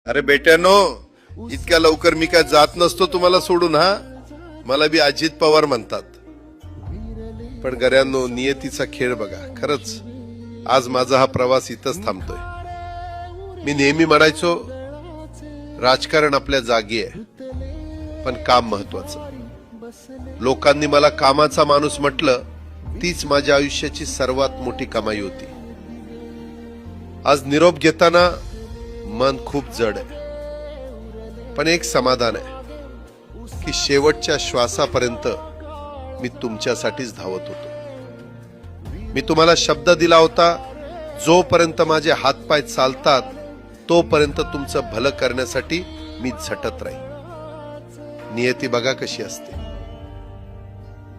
अरे बेट्यानो, इतक्या लवकर मी काय जात नसतो तुम्हाला सोडून. हा, मला बी अजित पवार म्हणतात. पण गऱ्यांनो, नियतीचा खेळ बघा. खरंच आज माझा हा प्रवास इथंच थांबतोय. मी नेहमी म्हणायचो राजकारण आपल्या जागी आहे, पण काम महत्वाचं. लोकांनी मला कामाचा माणूस म्हटलं, तीच माझ्या आयुष्याची सर्वात मोठी कमाई होती. आज निरोप घेताना मन खूप जड आहे, पण एक समाधान आहे की शेवटच्या श्वासापर्यंत मी तुमच्यासाठीच धावत होतो. मी तुम्हाला शब्द दिला होता, जोपर्यंत माझे हातपाय चालतात तोपर्यंत तुमचं भलं करण्यासाठी मी झटत राहील. नियती बघा कशी असते.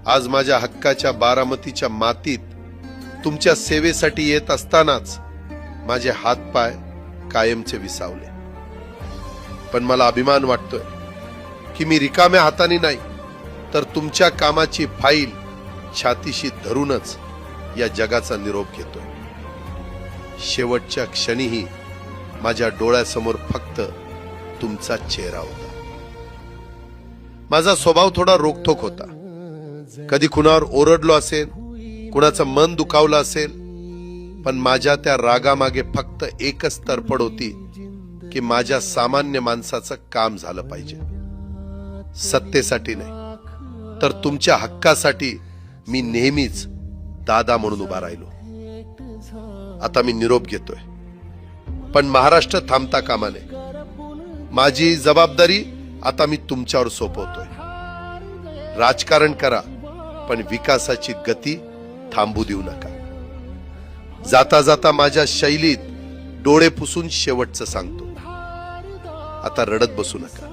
आज माझ्या हक्काच्या बारामतीच्या मातीत तुमच्या सेवेसाठी येत असतानाच माझे हातपाय कायमचे विसावले. पण मला अभिमान वाटतोय की मी रिकाम्या हाताने नाही, तर तुमच्या कामाची फाईल छातीशी धरूनच या जगाचा निरोप घेतोय. शेवटच्या क्षणीही माझ्या डोळ्यासमोर फक्त तुमचा चेहरा होता. माझा स्वभाव थोडा रोखठोक होता. कधी कुणावर ओरडलो असेल, कुणाचं मन दुखावलं असेल, पण माझ्या त्या रागामागे फक्त एकच तरफड होती की माझ्या सामान्य माणसाचं काम झालं पाहिजे. सत्तेसाठी नाही, तर तुमच्या हक्कासाठी मी नेहमीच दादा म्हणून उभा राहिलो. आता मी निरोप घेतोय, पण महाराष्ट्र थांबता कामा नये. माझी जबाबदारी आता मी तुमच्यावर सोपवतोय. राजकारण करा, पण विकासाची गती थांबू देऊ नका. जाता जाता माझ्या शैलीत डोळे पुसून शेवटचं सांगतो, आता रडत बसू नका.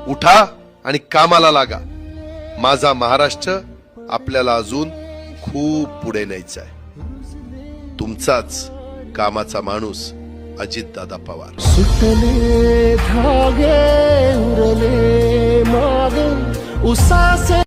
उठा आणि कामाला लागा. माझा महाराष्ट्र आपल्याला अजून खूप पुढे न्यायचा आहे. तुमचाच कामाचा माणूस अजितदादा पवार. सुटले धागे उरले माग उसासे